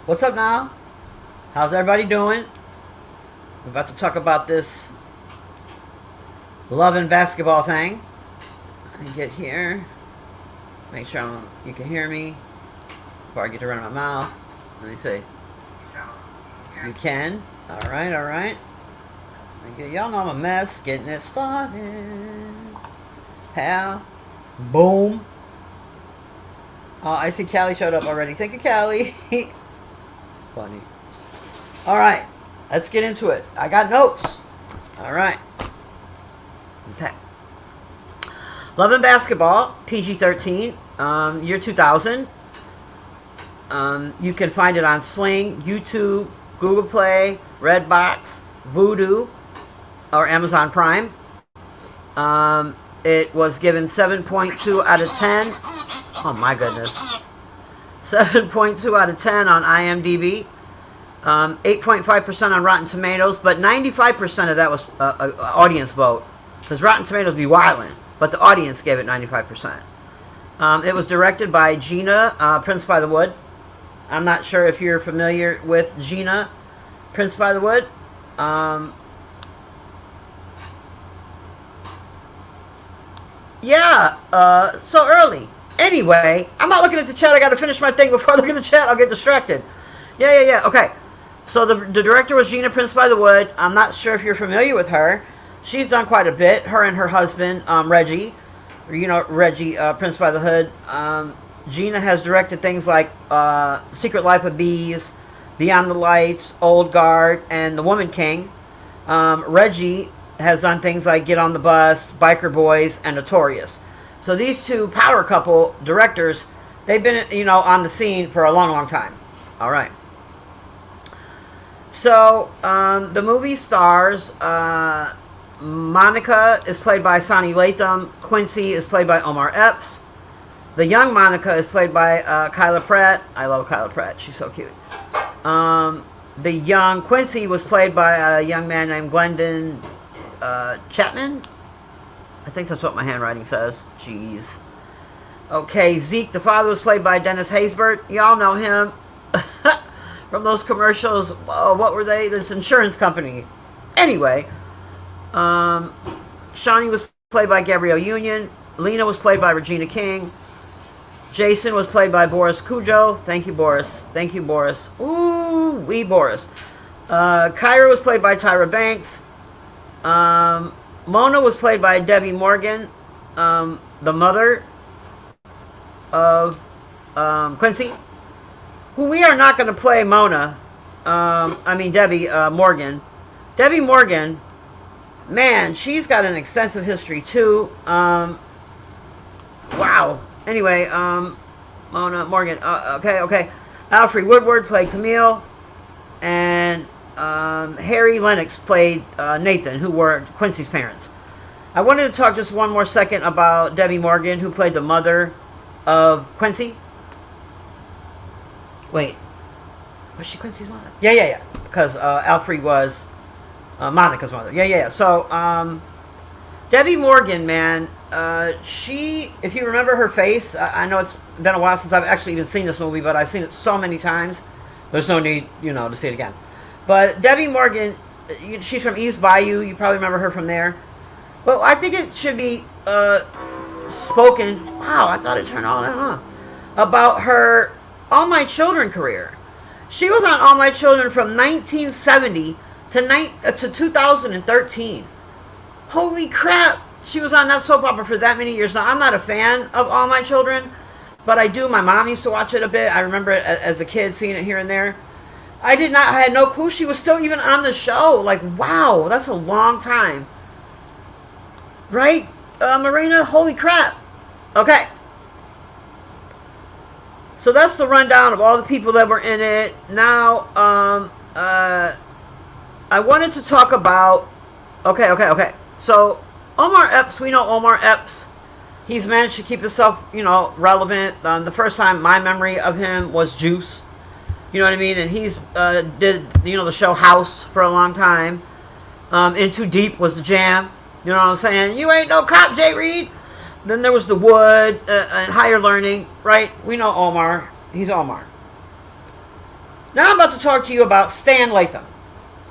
What's up now? How's everybody doing? We're about to talk about this love and basketball thing. Let me get here. Make sure you can hear me before I get to run my mouth. Let me see. You can. All right, all right. Y'all know I'm a mess. Getting it started. How? Boom. Oh, I see Callie showed up already. Thank you, Callie. Funny. All right, let's get into it. I got notes. All right. Okay. Love and Basketball, PG-13, year 2000. You can find it on Sling, YouTube, Google Play, Redbox, Vudu, or Amazon Prime. It was given 7.2 out of 10. Oh my goodness. 7.2 out of 10 on IMDb. 8.5% on Rotten Tomatoes, but 95% of that was audience vote. Because Rotten Tomatoes be wildin', but the audience gave it 95%. It was directed by Gina Prince by the Wood. I'm not sure if you're familiar with Gina Prince by the Wood. So early. Anyway, I'm not looking at the chat. I got to finish my thing before I look at the chat. I'll get distracted. Yeah. Okay. So the director was Gina Prince by the Wood. I'm not sure if you're familiar with her. She's done quite a bit. Her and her husband, Reggie, Reggie Prince by the Hood. Gina has directed things like Secret Life of Bees, Beyond the Lights, Old Guard, and The Woman King. Reggie has done things like Get on the Bus, Biker Boys, and Notorious. So these two power couple directors, they've been, on the scene for a long, long time. All right. So the movie stars Monica is played by Sonny Latham. Quincy is played by Omar Epps. The young Monica is played by Kyla Pratt. I love Kyla Pratt. She's so cute. The young Quincy was played by a young man named Glendon Chapman. I think that's what my handwriting says. Jeez. Okay, Zeke, the father, was played by Dennis Haysbert. Y'all know him from those commercials. Oh, what were they? This insurance company. Anyway, Shawnee was played by Gabrielle Union. Lena was played by Regina King. Jason was played by Boris Cujo. Thank you, Boris. Thank you, Boris. Ooh, wee Boris. Kyra was played by Tyra Banks. Mona was played by Debbie Morgan, the mother of Quincy, who we are not going to play Mona. Debbie Morgan. Debbie Morgan, man, she's got an extensive history too. Wow. Anyway, Mona Morgan. Okay. Alfre Woodward played Camille, and Harry Lennox played Nathan, who were Quincy's parents. I wanted to talk just one more second about Debbie Morgan, who played the mother of Quincy. Wait, was she Quincy's mother? Yeah. Because Alfre was Monica's mother. Yeah. So Debbie Morgan, man, she, if you remember her face, I know it's been a while since I've actually even seen this movie, but I've seen it so many times. There's no need, to see it again. But Debbie Morgan, she's from East Bayou. You probably remember her from there. But I think it should be spoken. Wow, I thought it turned all that on. About her All My Children career. She was on All My Children from 1970 to 2013. Holy crap. She was on that soap opera for that many years. Now, I'm not a fan of All My Children, but I do. My mom used to watch it a bit. I remember it as a kid, seeing it here and there. I had no clue she was still even on the show. Like, wow, that's a long time. Right, Marina? Holy crap. Okay. So that's the rundown of all the people that were in it. Now, I wanted to talk about... Okay. So, Omar Epps, we know Omar Epps. He's managed to keep himself, relevant. The first time my memory of him was Juice. You know what I mean? And he's did, the show House for a long time. In Too Deep was the jam. You know what I'm saying? You ain't no cop, Jay Reed. Then there was The Wood and Higher Learning, right? We know Omar. He's Omar. Now I'm about to talk to you about Stan Latham.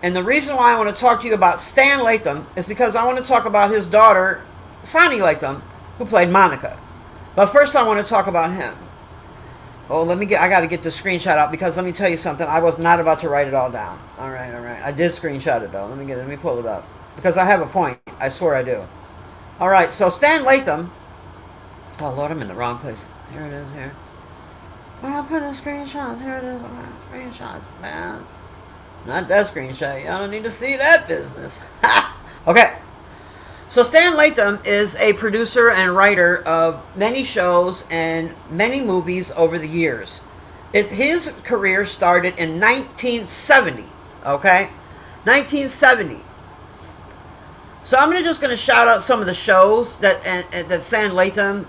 And the reason why I want to talk to you about Stan Latham is because I want to talk about his daughter, Sanaa Lathan, who played Monica. But first I want to talk about him. Oh, I got to get the screenshot out because let me tell you something. I was not about to write it all down. All right. I did screenshot it though. Let me pull it up. Because I have a point. I swear I do. All right, so Stan Latham. Oh, Lord, I'm in the wrong place. Here it is, here. Where did I put a screenshot? Here it is. Screenshot, man. Not that screenshot. I don't need to see that business. Okay. So Stan Latham is a producer and writer of many shows and many movies over the years. His career started in 1970. Okay? 1970. So I'm just going to shout out some of the shows that Stan Latham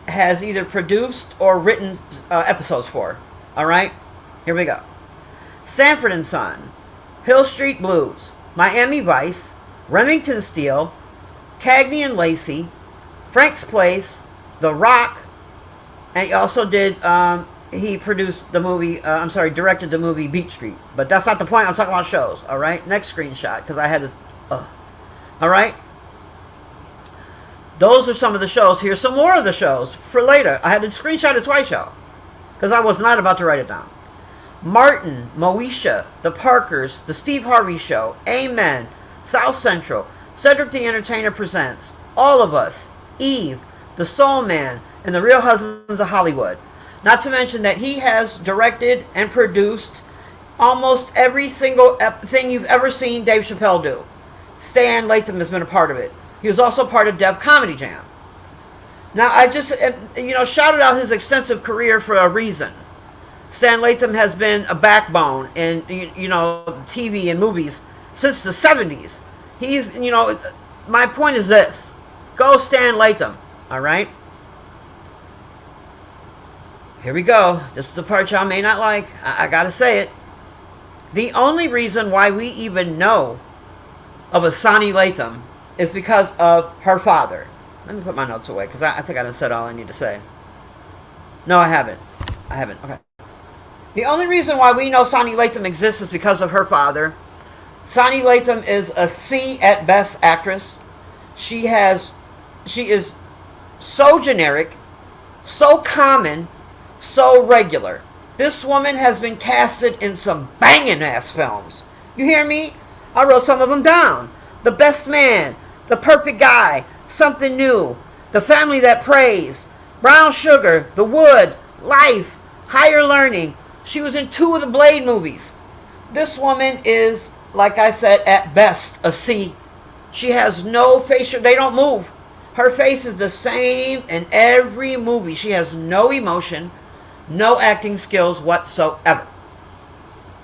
has either produced or written episodes for. All right? Here we go. Sanford and Son, Hill Street Blues, Miami Vice, Remington Steele, Cagney and Lacey, Frank's Place, The Rock, and he also did, he produced the movie, directed the movie Beat Street. But that's not the point. I'm talking about shows. All right? Next screenshot, because I had this. All right? Those are some of the shows. Here's some more of the shows for later. I had to screenshot it twice, y'all, because I was not about to write it down. Martin, Moesha, The Parkers, The Steve Harvey Show, Amen, South Central, Cedric the Entertainer Presents, All of Us, Eve, The Soul Man, and The Real Husbands of Hollywood. Not to mention that he has directed and produced almost every single thing you've ever seen Dave Chappelle do. Stan Latham has been a part of it. He was also part of Def Comedy Jam. Now, I just, shouted out his extensive career for a reason. Stan Latham has been a backbone in, TV and movies since the 70s. He's, my point is this. Go Stan Latham, all right? Here we go. This is the part y'all may not like. I gotta say it. The only reason why we even know of a Sanaa Lathan is because of her father. Let me put my notes away because I think I done said all I need to say. No, I haven't. Okay. The only reason why we know Sanaa Lathan exists is because of her father. Sanaa Lathan is a C at best actress. She is so generic, so common, so regular. This woman has been casted in some banging ass films. You hear me? I wrote some of them down. The Best Man, The Perfect Guy, Something New, The Family That Prays, Brown Sugar, The Wood, Life, Higher Learning. She was in 2 of the Blade movies. This woman is, like I said, at best a C. She has no facial, they don't move. Her face is the same in every movie. She has no emotion, no acting skills whatsoever.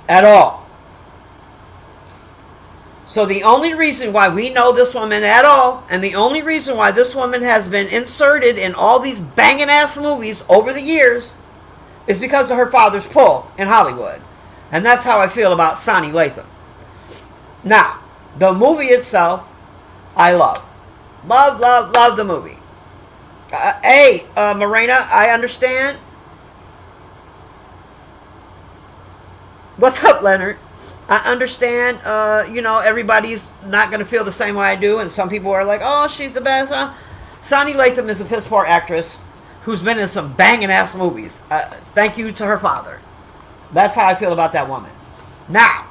At all. So the only reason why we know this woman at all, and the only reason why this woman has been inserted in all these banging ass movies over the years, is because of her father's pull in Hollywood. And that's how I feel about Sanaa Lathan. Now, the movie itself, I love. Love the movie. Morena, I understand. What's up, Leonard? I understand, everybody's not going to feel the same way I do, and some people are like, oh, she's the best, huh? Sanaa Lathan is a piss poor actress who's been in some banging ass movies. Thank you to her father. That's how I feel about that woman. Now,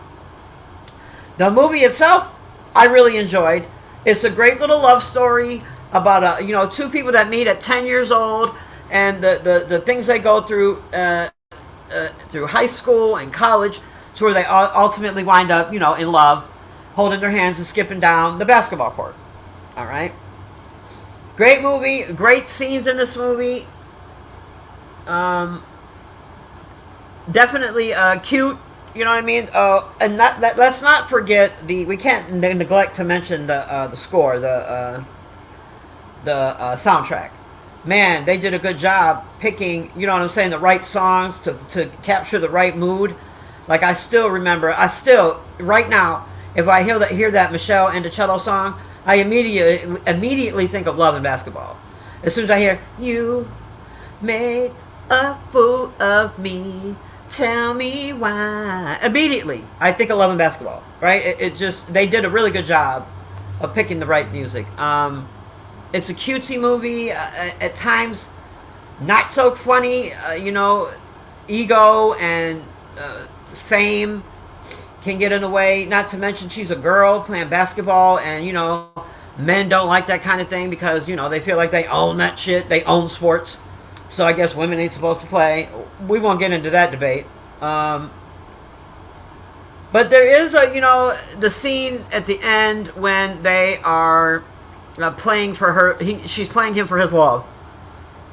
the movie itself, I really enjoyed. It's a great little love story about, 2 people that meet at 10 years old, and the things they go through high school and college, to where they ultimately wind up, in love, holding their hands and skipping down the basketball court. All right? Great movie. Great scenes in this movie. Definitely cute. You know what I mean? And let's not forget we can't neglect to mention the score, the soundtrack. Man, they did a good job picking, the right songs to capture the right mood. Like, I still remember, right now, if I hear that Michelle and DiCello song, I immediately think of Love and Basketball. As soon as I hear, you made a fool of me, Tell me why. Immediately, I think of Love and Basketball. Right? It just they did a really good job of picking the right music. It's a cutesy movie. At times, not so funny. Ego and fame can get in the way. Not to mention she's a girl playing basketball, and men don't like that kind of thing because they feel like they own that shit. They own sports, so I guess women ain't supposed to play. We won't get into that debate. But there is the scene at the end when they are playing for her. She's playing him for his love.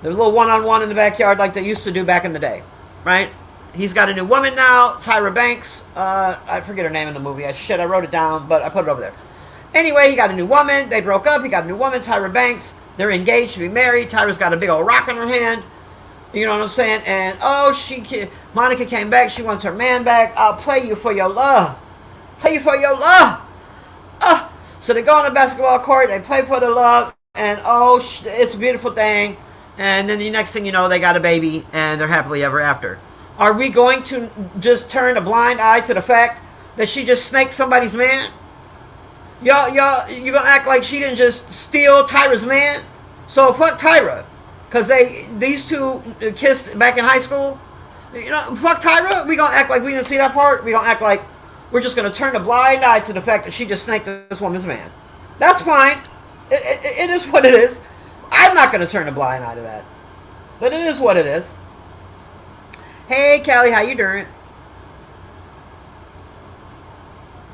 There's a little one-on-one in the backyard like they used to do back in the day, right? He's got a new woman now, Tyra Banks. I forget her name in the movie. I wrote it down, but I put it over there. Anyway, he got a new woman. They broke up. He got a new woman, Tyra Banks. They're engaged to be married. Tyra's got a big old rock in her hand. You know what I'm saying? And Monica came back. She wants her man back. I'll play you for your love. Play you for your love. So they go on the basketball court. They play for the love. And it's a beautiful thing. And then the next thing you know, they got a baby. And they're happily ever after. Are we going to just turn a blind eye to the fact that she just snaked somebody's man? Y'all, you gonna act like she didn't just steal Tyra's man? So fuck Tyra, cause these two kissed back in high school. Fuck Tyra. We gonna act like we didn't see that part. We gonna act like we're just gonna turn a blind eye to the fact that she just snaked this woman's man. That's fine. It is what it is. I'm not gonna turn a blind eye to that. But it is what it is. Hey, Callie, how you doing?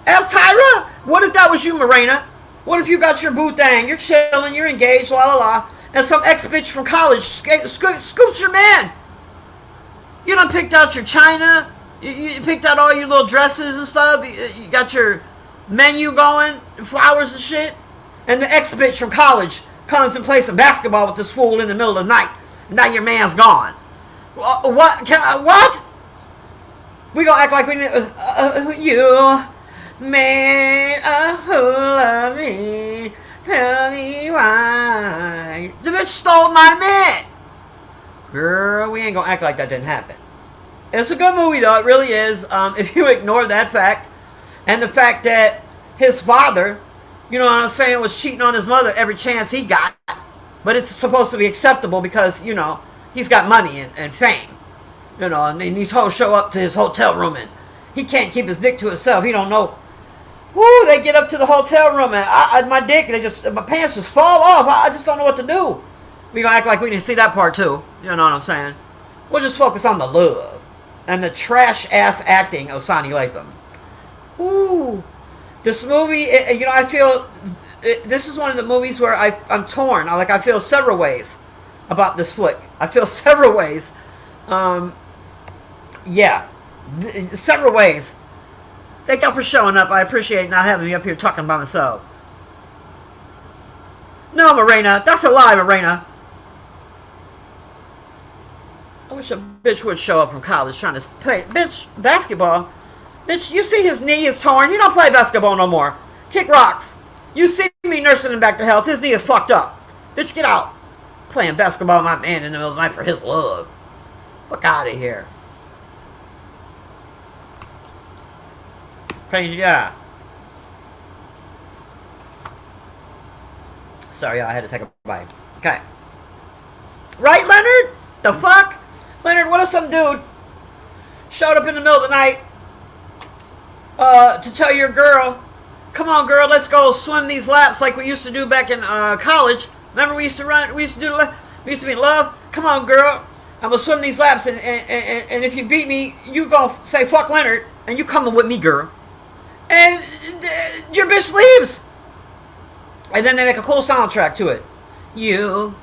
Tyra, what if that was you, Morena? What if you got your boo thing? You're chilling, you're engaged, la la la, and some ex-bitch from college scoops your man. You done picked out your china, you picked out all your little dresses and stuff, you got your menu going, flowers and shit, and the ex-bitch from college comes and plays some basketball with this fool in the middle of the night, and now your man's gone. What? We gonna act like we you made a fool of me. Tell me why. The bitch stole my man. Girl, we ain't gonna act like that didn't happen. It's a good movie though, it really is. If you ignore that fact, and the fact that his father, you know what I'm saying, was cheating on his mother every chance he got, but it's supposed to be acceptable because he's got money and fame. And these hoes show up to his hotel room and he can't keep his dick to himself. He don't know. Woo, they get up to the hotel room and my pants just fall off. I just don't know what to do. We gonna act like we didn't see that part too. You know what I'm saying? We'll just focus on the love and the trash ass acting of Sonny Latham. Ooh, this movie, I feel this is one of the movies where I'm torn. I feel several ways about this flick. I feel several ways. Several ways. Thank y'all for showing up. I appreciate not having me up here talking by myself. No, Morena. That's a lie, Morena. I wish a bitch would show up from college trying to play basketball. Bitch, you see his knee is torn. He don't play basketball no more. Kick rocks. You see me nursing him back to health. His knee is fucked up. Bitch, get out. Playing basketball with my man in the middle of the night for his love. Fuck out of here. Crazy, yeah. Sorry, I had to take a bite. Okay. Right, Leonard? The fuck? Leonard, what if some dude showed up in the middle of the night to tell your girl, come on, girl, let's go swim these laps like we used to do back in college. Remember we used to be in love? Come on, girl. I'm going to swim these laps, and if you beat me, you going to say, fuck Leonard, and you coming with me, girl. And your bitch leaves. And then they make a cool soundtrack to it. You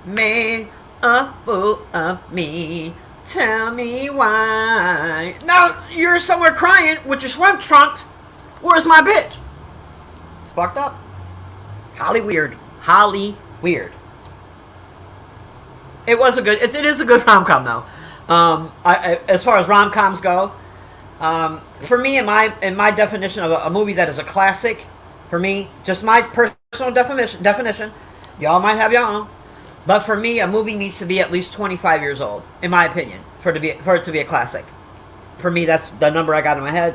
made a fool of me. Tell me why. Now, you're somewhere crying with your swim trunks. Where's my bitch? It's fucked up. Holly weird. It is a good rom-com though. As far as rom-coms go, for me, in my definition of a movie that is a classic, for me, just my personal definition, y'all might have your own, but for me, a movie needs to be at least 25 years old, in my opinion, for it to be a classic. For me, that's the number I got in my head.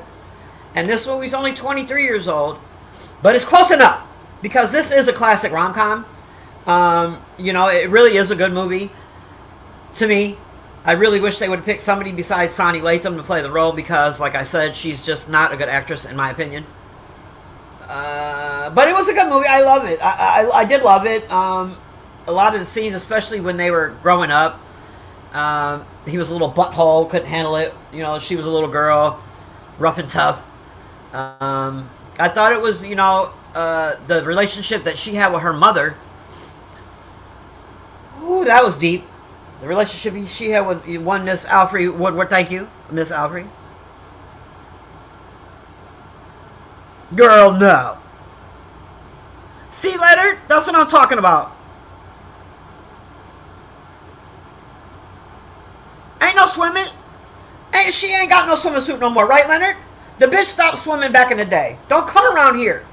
And this movie's only 23 years old, but it's close enough because this is a classic rom com. It really is a good movie to me. I really wish they would have picked somebody besides Sonny Latham to play the role because, like I said, she's just not a good actress in my opinion. But it was a good movie. I love it. I did love it. A lot of the scenes, especially when they were growing up, he was a little butthole, couldn't handle it. She was a little girl, rough and tough. I thought it was, the relationship that she had with her mother. Ooh, that was deep. The relationship she had with one Miss Alfre Woodward. Thank you, Miss Alfre. Girl, no. See, Leonard? That's what I'm talking about. Ain't no swimming. She ain't got no swimming suit no more, right, Leonard? The bitch stopped swimming back in the day. Don't come around here.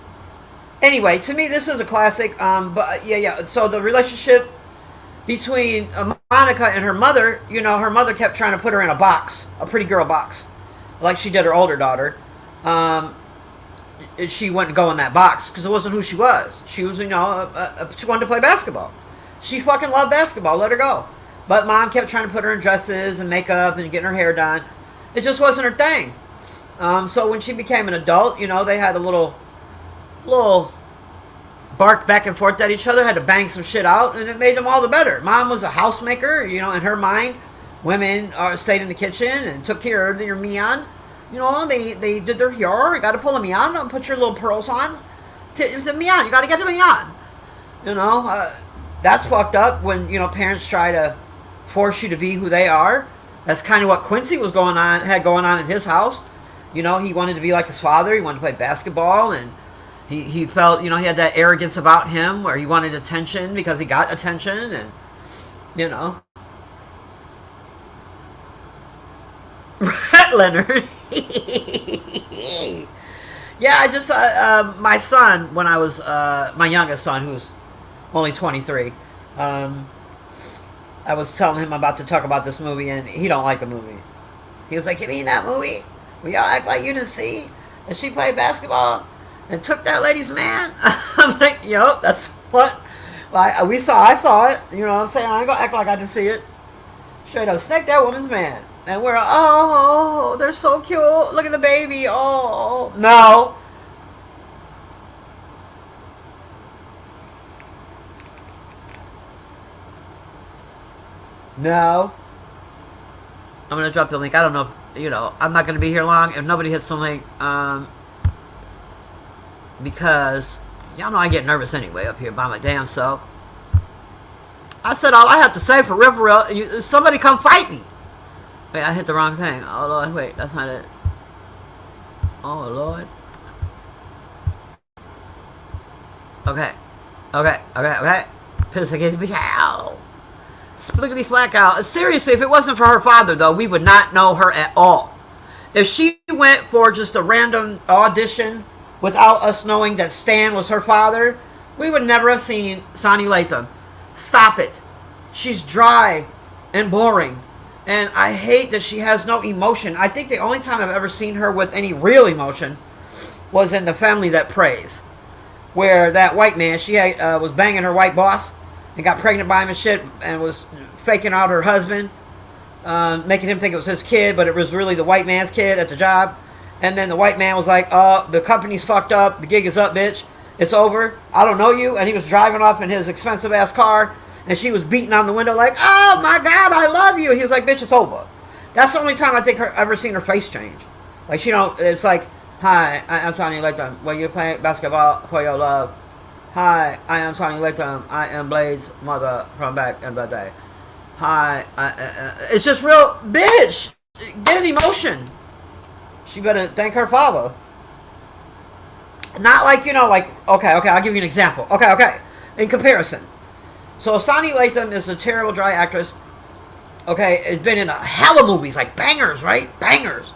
Anyway, to me, this is a classic. But yeah. So the relationship between Monica and her mother, her mother kept trying to put her in a box, a pretty girl box, like she did her older daughter. She wouldn't go in that box because it wasn't who she was. She was, she wanted to play basketball. She fucking loved basketball. Let her go. But mom kept trying to put her in dresses and makeup and getting her hair done. It just wasn't her thing. So when she became an adult, they had a little bark back and forth at each other, had to bang some shit out, and it made them all the better. Mom was a housemaker, in her mind. Women stayed in the kitchen and took care of their mian. They did their hair. You got to pull a mian and put your little pearls on. The mian, you got to get the mian. That's fucked up when, parents try to force you to be who they are. That's kind of what Quincy had going on in his house. He wanted to be like his father. He wanted to play basketball, and he felt, he had that arrogance about him where he wanted attention because he got attention, and, Right, Leonard. Yeah, I just, my son, when I was, my youngest son, who's only 23, I was telling him about to talk about this movie, and he don't like the movie. He was like, "You mean that movie? Will y'all act like you didn't see? And she played basketball and took that lady's man?" I'm like, "Yo, that's what I saw it. You know what I'm saying? I ain't gonna act like I didn't see it. Straight up, snake that woman's man." And we're, "Oh, they're so cute. Look at the baby. Oh, no." No. I'm going to drop the link. I don't know. I'm not going to be here long if nobody hits the link. Because, y'all know I get nervous anyway up here by my damn self. I said all I have to say for real. Somebody come fight me. Wait, I hit the wrong thing. Oh, Lord. Wait, that's not it. Oh, Lord. Okay. Piss against me. Ow. Spliggity slack out. Seriously, if it wasn't for her father, though, we would not know her at all. If she went for just a random audition without us knowing that Stan was her father, we would never have seen Sonny Latham. Stop it. She's dry and boring. And I hate that she has no emotion. I think the only time I've ever seen her with any real emotion was in The Family That Prays, where that white man, she was banging her white boss and got pregnant by him and shit, and was faking out her husband, making him think it was his kid, but it was really the white man's kid at the job. And then the white man was like, the company's fucked up, the gig is up, bitch, it's over, I don't know you. And he was driving off in his expensive ass car, and she was beating on the window like, "Oh my God, I love you." And he was like, "Bitch, it's over." That's the only time I think I've ever seen her face change. Like, it's like, "Hi, I'm Sonny Latham. Will you play basketball for your love? Hi, I am Sonny Latham. I am Blade's mother from back in the day. Hi." It's just real, bitch. Get an emotion. She better thank her father. Not like, okay, I'll give you an example. Okay. In comparison. So Sonny Latham is a terrible dry actress. Okay, it's been in a hell of movies, like bangers, right? Bangers.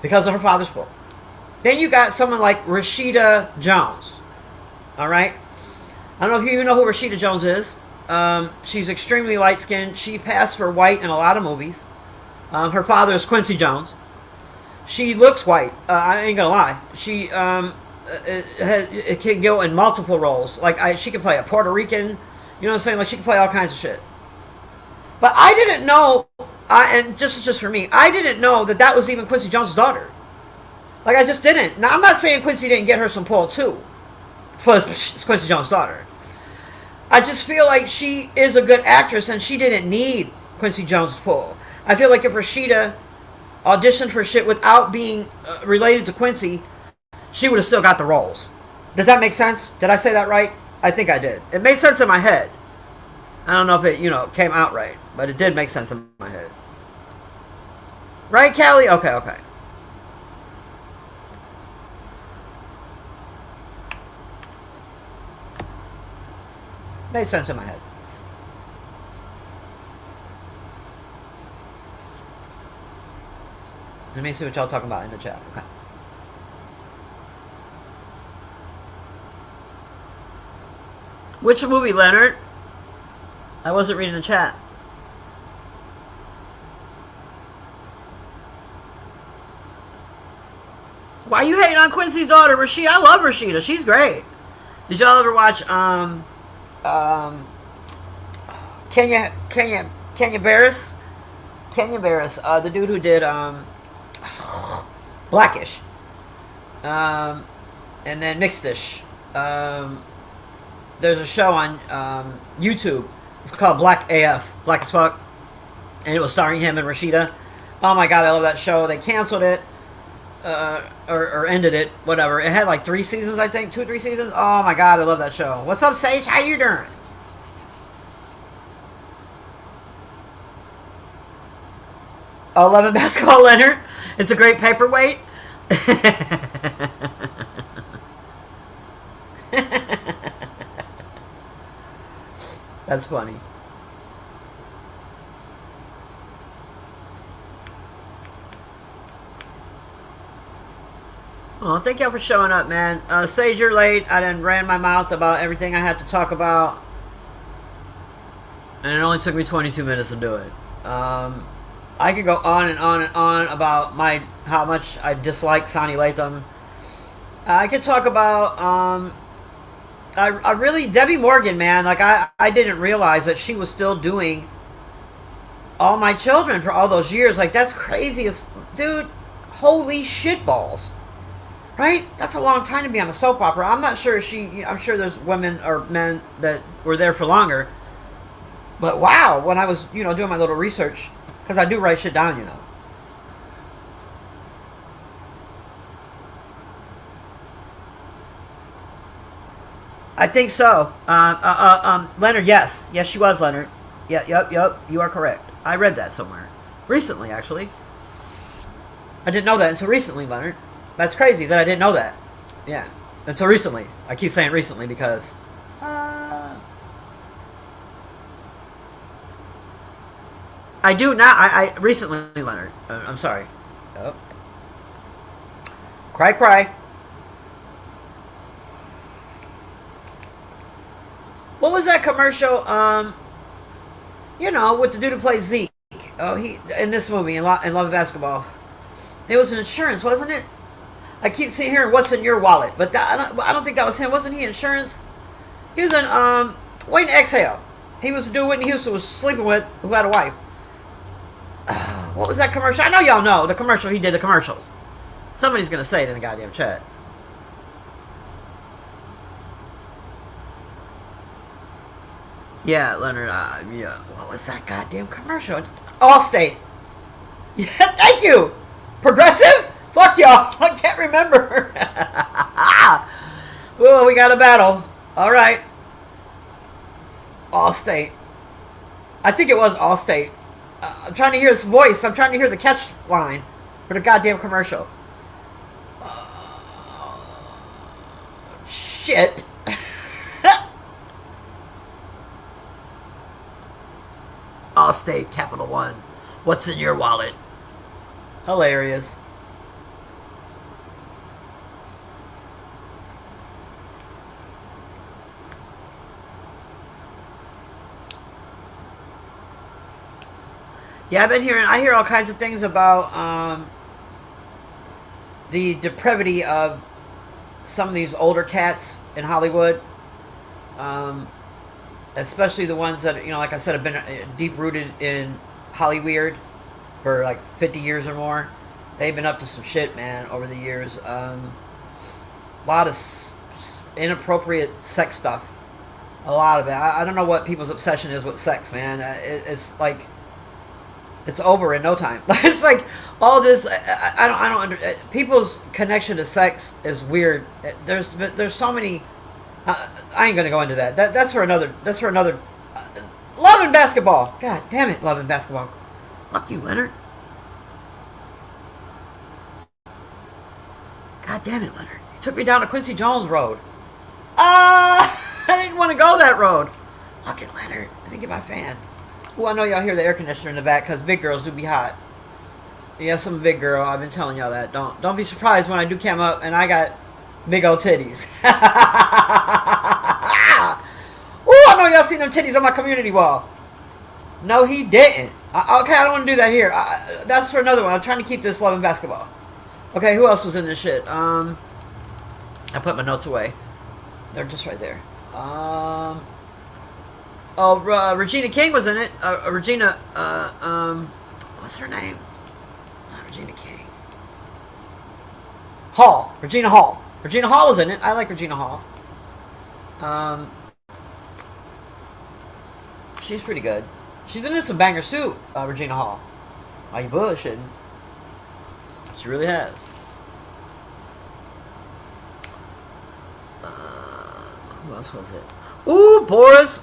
Because of her father's fault. Then you got someone like Rashida Jones. Alright? I don't know if you even know who Rashida Jones is. She's extremely light-skinned. She passed for white in a lot of movies. Her father is Quincy Jones. She looks white. I ain't gonna lie. She it can go in multiple roles. Like she can play a Puerto Rican. You know what I'm saying? Like she can play all kinds of shit. But I didn't know. And just for me, I didn't know that that was even Quincy Jones' daughter. Like I just didn't. Now I'm not saying Quincy didn't get her some pull too, because it's Quincy Jones' daughter. I just feel like she is a good actress and she didn't need Quincy Jones' pull. I feel like if Rashida auditioned for shit without being related to Quincy, she would have still got the roles. Does that make sense? Did I say that right? I think I did. It made sense in my head. I don't know if it, came out right, but it did make sense in my head. Right, Callie? Okay. Made sense in my head. Let me see what y'all talking about in the chat. Okay. Which movie, Leonard? I wasn't reading the chat. Why you hating on Quincy's daughter, Rashida? I love Rashida. She's great. Did y'all ever watch Kenya Barris? Kenya Barris, the dude who did Blackish, and then Mixedish. There's a show on YouTube. It's called Black AF, Black as Fuck, and it was starring him and Rashida. Oh my god, I love that show. They canceled it, or ended it, whatever. It had like 3 seasons, I think, 2 or 3 seasons. Oh my god, I love that show. What's up, Sage? How you doing? Oh, 11 basketball, Leonard. It's a great paperweight. That's funny. Oh, thank y'all for showing up, man. Sage, you're late. I done ran my mouth about everything I had to talk about, and it only took me 22 minutes to do it. I could go on and on and on about how much I dislike Sonny Latham. I could talk about I really Debbie Morgan, man. Like I didn't realize that she was still doing All My Children for all those years. Like that's crazy as dude. Holy shit balls. Right? That's a long time to be on a soap opera. I'm not sure I'm sure there's women or men that were there for longer. But wow, when I was, doing my little research, because I do write shit down, I think so. Leonard, yes. Yes, she was, Leonard. Yeah, yep. You are correct. I read that somewhere. Recently, actually. I didn't know that until recently, Leonard. That's crazy that I didn't know that. Yeah. Until recently. I keep saying recently because... I do now. I recently, Leonard. I'm sorry. Oh. Cry. What was that commercial? With the dude who plays Zeke. Oh, he in this movie in Love and Basketball. It was an insurance, wasn't it? I keep seeing here, what's in your wallet? But I don't think that was him. Wasn't he insurance? He was in Wait and Exhale. He was the dude Whitney Houston was sleeping with, who had a wife. What was that commercial? I know y'all know the commercial. He did the commercials. Somebody's gonna say it in the goddamn chat. Yeah, Leonard. Yeah. What was that goddamn commercial? Allstate. Yeah, thank you. Progressive? Fuck y'all. I can't remember. Oh, we got a battle. All right. Allstate. I think it was Allstate. I'm trying to hear his voice. I'm trying to hear the catch line for the goddamn commercial. Shit. Allstate, Capital One. What's in your wallet? Hilarious. Yeah, I hear all kinds of things about the depravity of some of these older cats in Hollywood, um, especially the ones that, like I said, have been deep rooted in Hollyweird for like 50 years or more. They've been up to some shit, man, over the years. A lot of inappropriate sex stuff. A lot of it. I don't know what people's obsession is with sex, man. It's like it's over in no time. It's like all this. I don't under people's connection to sex is weird. There's so many. I ain't gonna go into that. That's for another. That's for another. Love and basketball. God damn it, love and basketball. Fuck you, Leonard. God damn it, Leonard. You took me down to Quincy Jones Road. I didn't want to go that road. Fuck it, Leonard. Let me get my fan. Oh, I know y'all hear the air conditioner in the back because big girls do be hot. Yes, I'm a big girl. I've been telling y'all that. Don't be surprised when I do come up and I got big old titties. Oh, I know y'all seen them titties on my community wall. No, he didn't. Okay, I don't want to do that here. That's for another one. I'm trying to keep this love and basketball. Okay, who else was in this shit? I put my notes away. They're just right there. Regina King was in it. Regina, what's her name? Not Regina King. Hall. Regina Hall. Regina Hall was in it. I like Regina Hall. She's pretty good. She's been in some bangers too, Regina Hall. Are you bullshitting? She really has. Who else was it? Ooh, Boris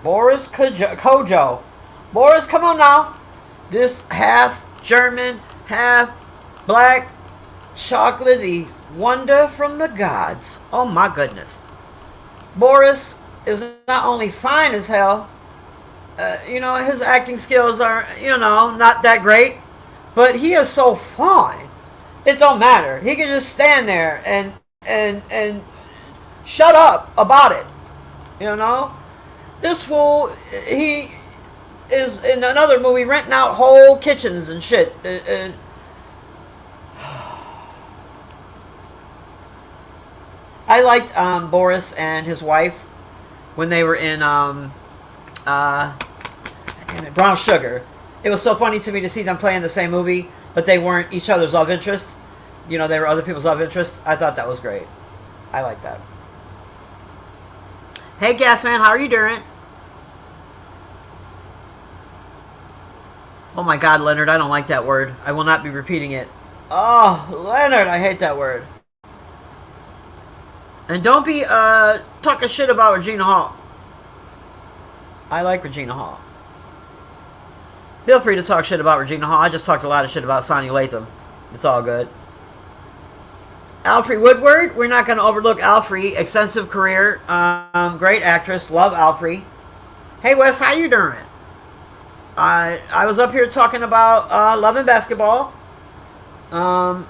Kojo. Boris, come on now. This half German, half black, chocolatey wonder from the gods. Oh my goodness. Boris is not only fine as hell, his acting skills are, not that great, but he is so fine. It don't matter. He can just stand there and shut up about it. This fool, he is in another movie renting out whole kitchens and shit. I liked Boris and his wife when they were in Brown Sugar. It was so funny to me to see them play in the same movie, but they weren't each other's love interest. They were other people's love interest. I thought that was great. I like that. Hey, Gasman, how are you doing? Oh my God, Leonard, I don't like that word. I will not be repeating it. Oh, Leonard, I hate that word. And don't be talking shit about Regina Hall. I like Regina Hall. Feel free to talk shit about Regina Hall. I just talked a lot of shit about Sonya Latham. It's all good. Alfre Woodward. We're not going to overlook Alfre. Extensive career. Great actress. Love Alfre. Hey, Wes, how you doing? I was up here talking about love and basketball. I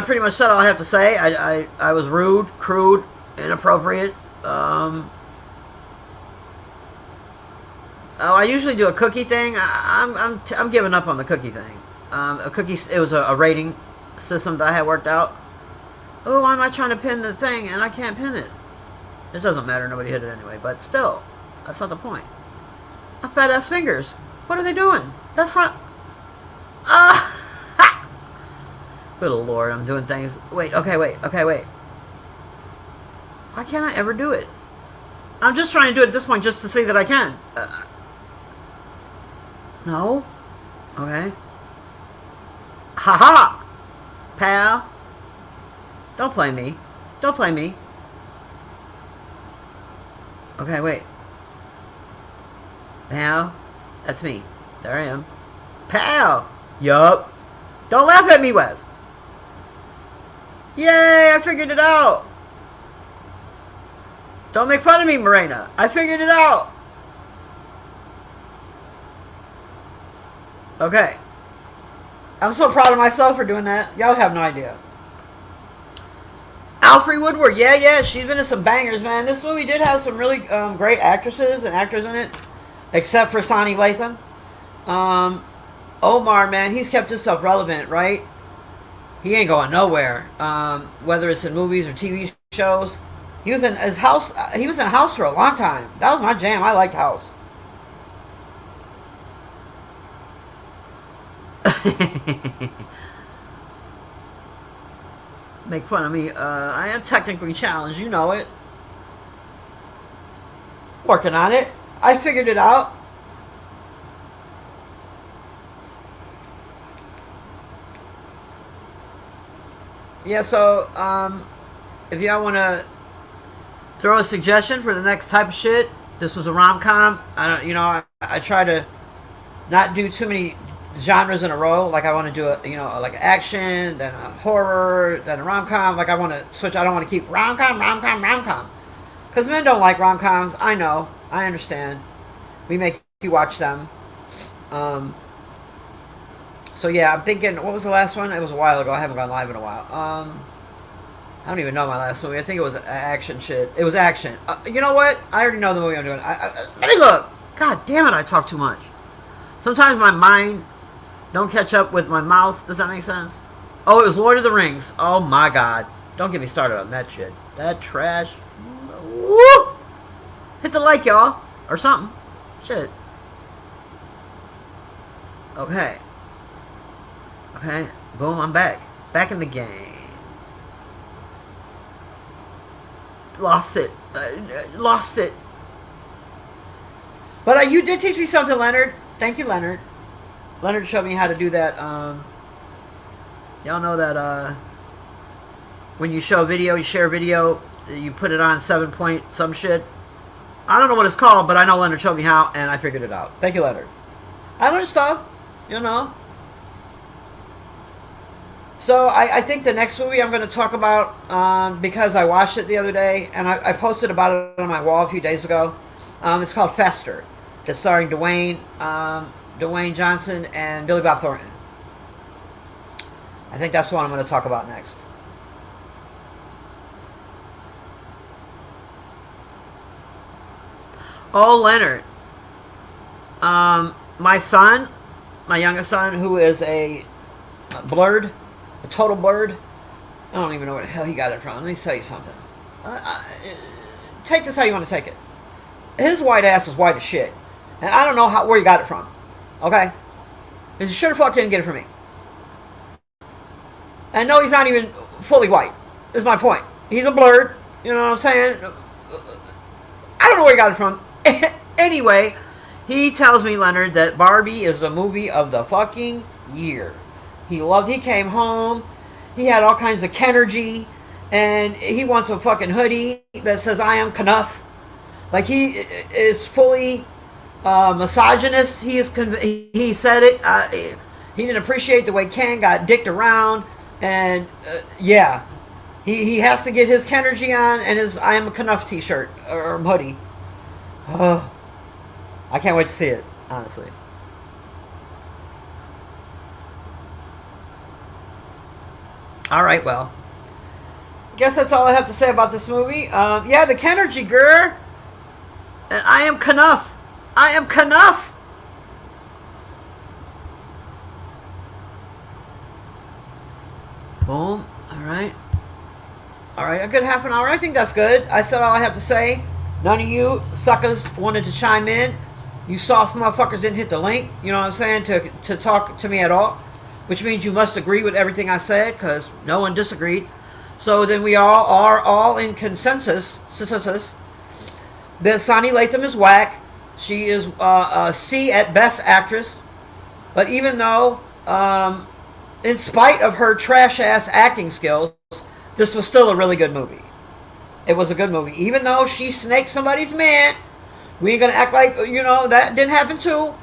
pretty much said all I have to say. I was rude, crude, inappropriate. I usually do a cookie thing. I'm giving up on the cookie thing. A cookie. It was a rating system that I had worked out. Oh, why am I trying to pin the thing and I can't pin it? It doesn't matter. Nobody hit it anyway. But still, that's not the point. Fat ass fingers. What are they doing? That's not. Good Lord, I'm doing things. Wait. Okay. Wait. Why can't I ever do it? I'm just trying to do it at this point just to see that I can. No. Okay. Ha! Pal. Don't play me. Don't play me. Okay, wait. Now, that's me. There I am. Pal! Yup. Don't laugh at me, Wes. Yay, I figured it out. Don't make fun of me, Morena. I figured it out. Okay. I'm so proud of myself for doing that. Y'all have no idea. Alfre Woodward. Yeah. She's been in some bangers, man. This movie did have some really great actresses and actors in it. Except for Sonya Latham. Um, Omar, man, he's kept himself relevant, right? He ain't going nowhere. Whether it's in movies or TV shows, he was in his house. He was in House for a long time. That was my jam. I liked House. Make fun of me. I am technically challenged. You know it. Working on it. I figured it out. Yeah. So, if y'all want to throw a suggestion for the next type of shit, this was a rom com. I don't. I try to not do too many genres in a row. Like I want to do like action, then a horror, then a rom com. Like I want to switch. I don't want to keep rom com, rom com, rom com. Because men don't like rom coms. I know. I understand. We make you watch them. Um, so yeah, I'm thinking. What was the last one? It was a while ago. I haven't gone live in a while. I don't even know my last movie. I think it was action shit. It was action. You know what? I already know the movie I'm doing. Let me look. God damn it! I talk too much. Sometimes my mind don't catch up with my mouth. Does that make sense? Oh, it was Lord of the Rings. Oh my god. Don't get me started on that shit. That trash. Woo! Hit the like, y'all. Or something. Shit. Okay. Okay. Boom, I'm back. Back in the game. Lost it. Lost it. But you did teach me something, Leonard. Thank you, Leonard. Leonard showed me how to do that. Y'all know that when you show video, you share video, you put it on 7 point some shit. I don't know what it's called, but I know Leonard showed me how, and I figured it out. Thank you, Leonard. I learned stuff, you know. So I think the next movie I'm going to talk about, because I watched it the other day, and I posted about it on my wall a few days ago. It's called Fester. It's starring Dwayne Johnson and Billy Bob Thornton. I think that's the one I'm going to talk about next. Oh, Leonard. My son, my youngest son, who is a blurred, a total blurred. I don't even know where the hell he got it from. Let me tell you something. Take this how you want to take it. His white ass is white as shit. And I don't know where he got it from. Okay? He sure the fuck didn't get it from me. And no, he's not even fully white. Is my point. He's a blurred. You know what I'm saying? I don't know where he got it from. Anyway, he tells me, Leonard, that Barbie is the movie of the fucking year. He came home. He had all kinds of Kenergy. And he wants a fucking hoodie that says, I am Knuff. Like, he is fully misogynist. He said it. He didn't appreciate the way Ken got dicked around. And, yeah. He has to get his Kenergy on and his I am a Knuff t-shirt or hoodie. Oh, I can't wait to see it, honestly. All right, well. Guess that's all I have to say about this movie. Yeah, the Kenergy girl. And I am Knuff. I am Knuff. Boom. All right. All right, a good half an hour. I think that's good. I said all I have to say. None of you suckers wanted to chime in. You soft motherfuckers didn't hit the link, you know what I'm saying, to talk to me at all. Which means you must agree with everything I said, because no one disagreed. So then we all are all in consensus that Sonny Latham is whack. She is a C at best actress. But even though, in spite of her trash-ass acting skills, this was still a really good movie. It was a good movie. Even though she snaked somebody's man, we ain't gonna act like, that didn't happen too.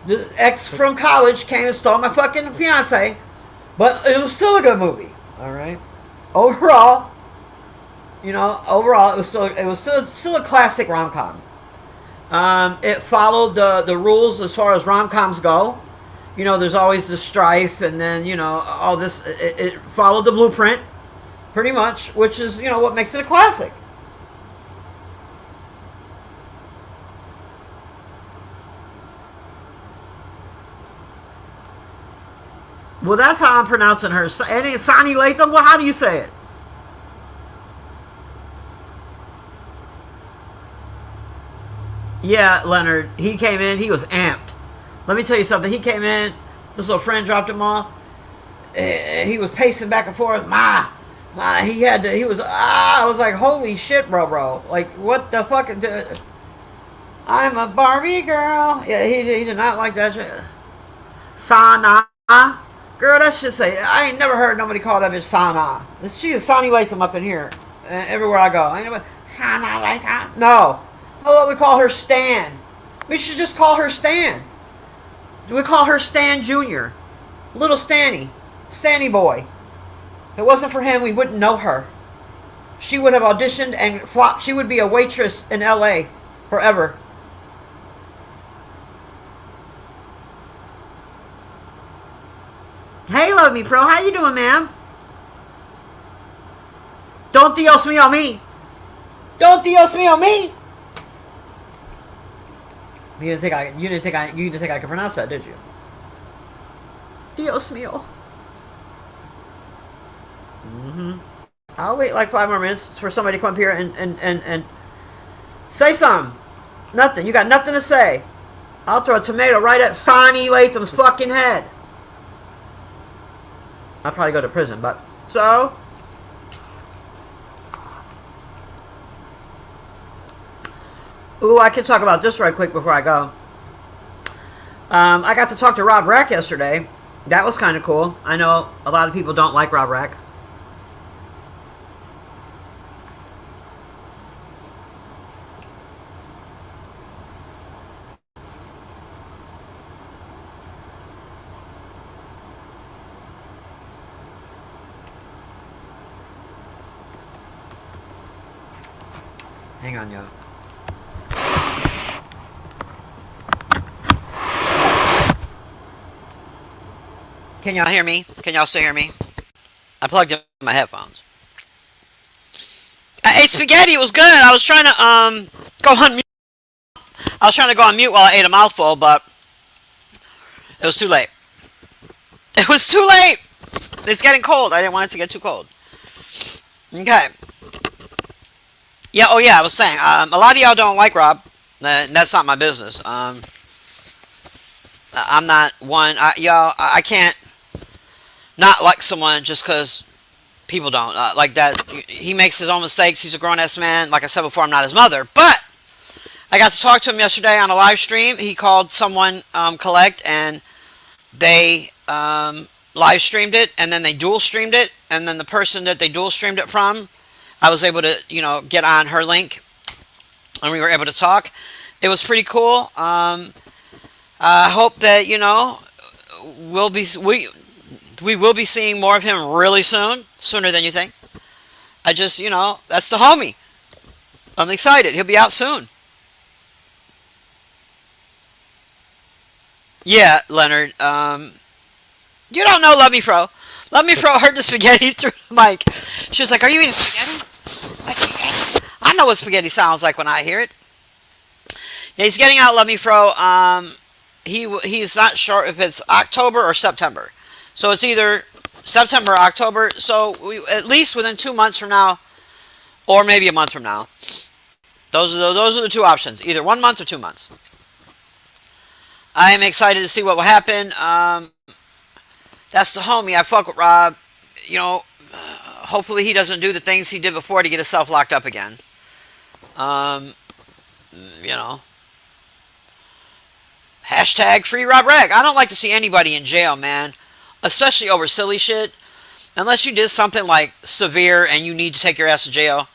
The ex from college came and stole my fucking fiance. But it was still a good movie. Alright? Overall, it was still a classic rom-com. It followed the rules as far as rom-coms go. There's always the strife and then, all this. It followed the blueprint, pretty much, which is, what makes it a classic. Well, that's how I'm pronouncing her. It ain't Sonny Latham. Well, how do you say it? Yeah, Leonard. He came in. He was amped. Let me tell you something. He came in. This little friend dropped him off. He was pacing back and forth. He had to. He was. I was like, holy shit, bro. Like, what the fuck? I'm a Barbie girl. Yeah, he did not like that shit. Sana. Girl, that shit say. I ain't never heard nobody call that bitch Sana. She is Sonny Latham up in here. Everywhere I go. I ain't never. Sana Latham. No. How about we call her Stan? We should just call her Stan. We call her Stan Jr. Little Stanny. Stanny boy. If it wasn't for him, we wouldn't know her. She would have auditioned and flopped. She would be a waitress in LA forever. Hey, Love Me Pro. How you doing, ma'am? Don't Dios me on me. Don't Dios me on me. You didn't think I could pronounce that, did you? Dios mío. I'll wait like 5 more minutes for somebody to come up here and say something. Nothing. You got nothing to say. I'll throw a tomato right at Sonny Latham's fucking head. I'll probably go to prison, but so. Ooh, I can talk about this right quick before I go. I got to talk to Rob Rack yesterday. That was kind of cool. I know a lot of people don't like Rob Rack. Hang on, y'all. Can y'all hear me? Can y'all still hear me? I plugged in my headphones. I ate spaghetti. It was good. I was trying to go on mute. I was trying to go on mute while I ate a mouthful, but it was too late. It was too late. It's getting cold. I didn't want it to get too cold. Okay. Yeah. Oh yeah. I was saying. A lot of y'all don't like Rob. That's not my business. I'm not one. I can't not like someone just because people don't like that. He makes his own mistakes. He's a grown ass man. Like I said before, I'm not his mother. But I got to talk to him yesterday on a live stream. He called someone collect, and they live streamed it, and then they dual streamed it, and then the person that they dual streamed it from, I was able to get on her link, and we were able to talk. It was pretty cool. I hope that we will be seeing more of him really soon, sooner than you think. I just that's the homie. I'm excited. He'll be out soon. Yeah, Leonard. You don't know Love Me Fro. Love Me Fro heard the spaghetti through the mic. She was like, "Are you eating spaghetti? Like spaghetti?" I know what spaghetti sounds like when I hear it. Yeah, he's getting out Love Me Fro. He's not sure if it's October or September. So it's either September or October. So at least within 2 months from now, or maybe a month from now. Those are the two options. Either 1 month or 2 months. I am excited to see what will happen. That's the homie. I fuck with Rob. Hopefully he doesn't do the things he did before to get himself locked up again. Um, you know. Hashtag free Rob Rag. I don't like to see anybody in jail, man. Especially over silly shit. Unless you did something like severe and you need to take your ass to jail.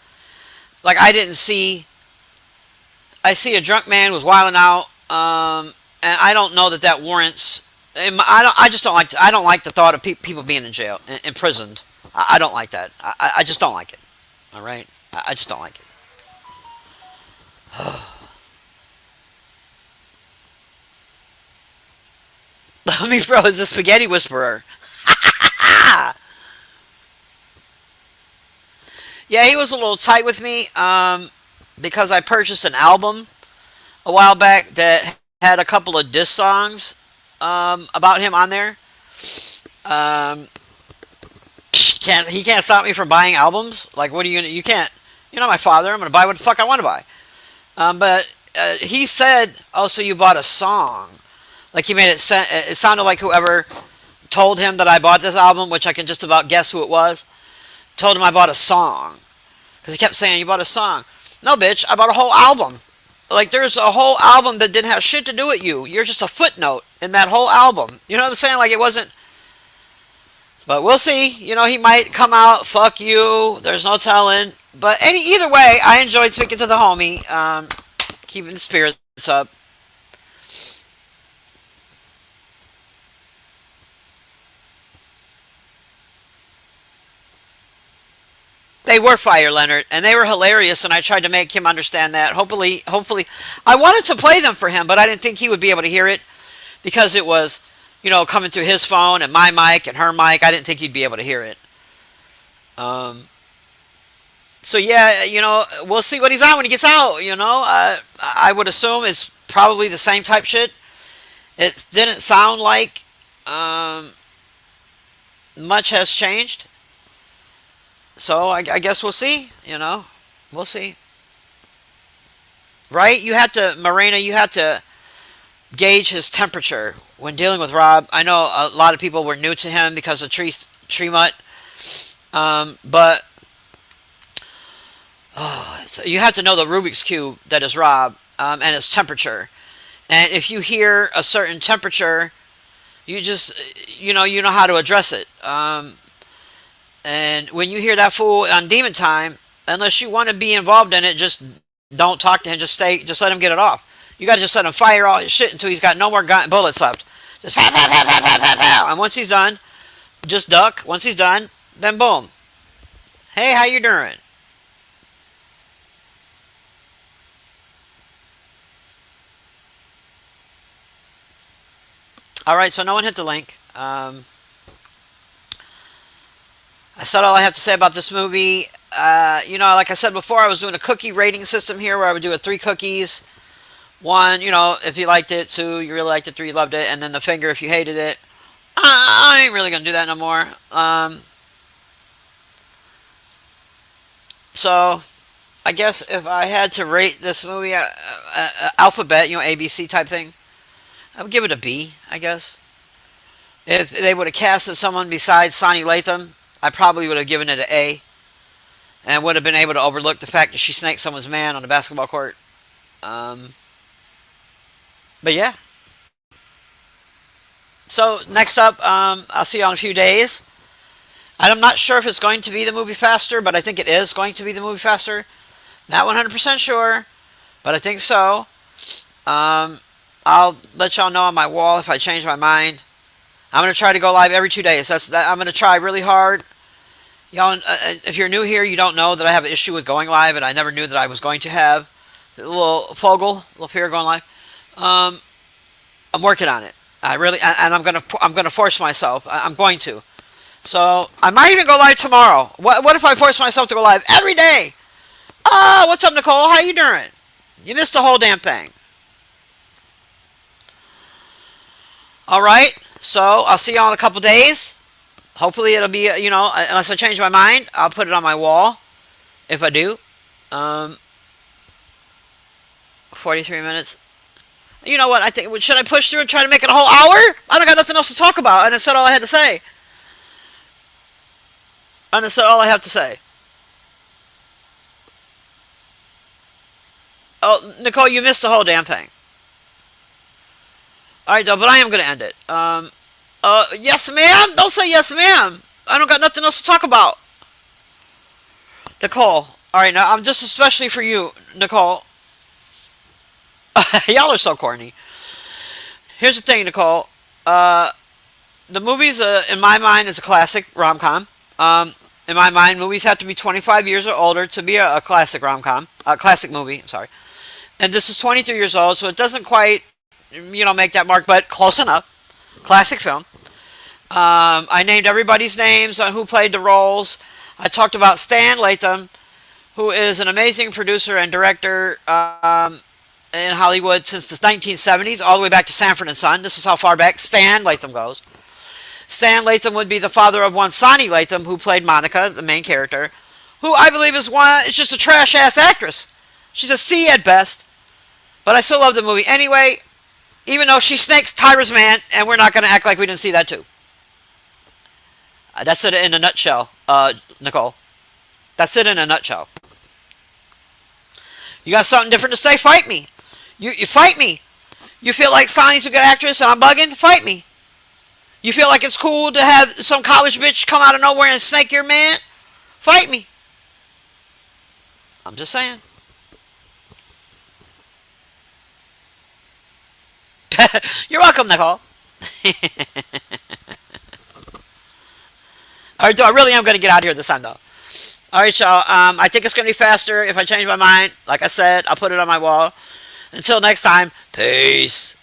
Like I see a drunk man was wilding out. And I don't know that warrants. I don't like the thought of people being in jail, imprisoned. I don't like that. I just don't like it. All right. I just don't like it. Let me throw as a spaghetti whisperer. Yeah, he was a little tight with me because I purchased an album a while back that had a couple of diss songs about him on there. Um, he can't stop me from buying albums. Like, what are you gonna? You can't. You're not my father. I'm gonna buy what the fuck I want to buy. But he said, "Oh, so you bought a song?" Like he made it. It sounded like whoever told him that I bought this album, which I can just about guess who it was, told him I bought a song because he kept saying you bought a song. No, bitch, I bought a whole album. Like there's a whole album that didn't have shit to do with you. You're just a footnote in that whole album. You know what I'm saying? Like it wasn't. But we'll see. You know, he might come out. Fuck you. There's no telling. But either way, I enjoyed speaking to the homie. Keeping the spirits up. They were fire, Leonard, and they were hilarious, and I tried to make him understand that. Hopefully, I wanted to play them for him, but I didn't think he would be able to hear it because it was, coming through his phone and my mic and her mic. I didn't think he'd be able to hear it. Um, so yeah, we'll see what he's on when he gets out. I would assume it's probably the same type shit. It didn't sound like um, much has changed. So I guess we'll see. We'll see. Right? Marina, you had to gauge his temperature when dealing with Rob. I know a lot of people were new to him because of Tree Mutt. But so you have to know the Rubik's Cube that is Rob, and its temperature. And if you hear a certain temperature, you just, you know how to address it. And when you hear that fool on Demon Time, unless you want to be involved in it, just don't talk to him. Just let him get it off. You got to just let him fire all his shit until he's got no more bullets left. Just pow, pow, pow, pow, pow, pow, pow. And once he's done, just duck. Once he's done, then boom. Hey, how you doing? All right, so no one hit the link. I said all I have to say about this movie. Like I said before, I was doing a cookie rating system here where I would do it 3 cookies. One, if you liked it. Two, you really liked it. Three, you loved it. And then the finger if you hated it. I ain't really going to do that no more. So, I guess if I had to rate this movie, alphabet, ABC type thing, I would give it a B, I guess. If they would have casted someone besides Sonny Latham, I probably would have given it an A, and would have been able to overlook the fact that she snaked someone's man on the basketball court. Um, but yeah. So next up, I'll see you in a few days. I'm not sure if it's going to be the movie Faster, but I think it is going to be the movie Faster. Not 100% sure, but I think so. Um, I'll let y'all know on my wall if I change my mind. I'm gonna try to go live every 2 days. I'm gonna try really hard. Y'all, if you're new here, you don't know that I have an issue with going live, and I never knew that I was going to have a little little fear of going live. Um, I'm working on it. I really, and I'm gonna force myself. I'm going to. So I might even go live tomorrow. What if I force myself to go live every day? What's up, Nicole? How you doing? You missed the whole damn thing. All right. So I'll see y'all in a couple days. Hopefully it'll be, unless I change my mind, I'll put it on my wall. If I do. Um, 43 minutes. You know what? I think, should I push through and try to make it a whole hour? I don't got nothing else to talk about. And I said all I had to say. And I said all I have to say. Oh, Nicole, you missed the whole damn thing. Alright, though, but I am going to end it. Yes, ma'am? Don't say yes, ma'am. I don't got nothing else to talk about. Nicole. Alright, now, I'm just especially for you, Nicole. Y'all are so corny. Here's the thing, Nicole. The movie's, in my mind, is a classic rom-com. In my mind, movies have to be 25 years or older to be a classic rom-com. A classic movie, I'm sorry. And this is 23 years old, so it doesn't quite, make that mark, but close enough. Classic film. I named everybody's names on who played the roles. I talked about Stan Latham, who is an amazing producer and director in Hollywood since the 1970s, all the way back to Sanford and Son. This is how far back Stan Latham goes. Stan Latham would be the father of one Sonny Latham, who played Monica, the main character, who I believe is just a trash ass actress. She's a C at best, but I still love the movie anyway, even though she snakes Tyra's man, and we're not going to act like we didn't see that too. That's it in a nutshell, Nicole. That's it in a nutshell. You got something different to say? Fight me. You fight me. You feel like Sonny's a good actress and I'm bugging? Fight me. You feel like it's cool to have some college bitch come out of nowhere and snake your man? Fight me. I'm just saying. You're welcome, Nicole. Alright, I really am going to get out of here this time, though. Alright, y'all. I think it's going to be faster if I change my mind. Like I said, I'll put it on my wall. Until next time, peace.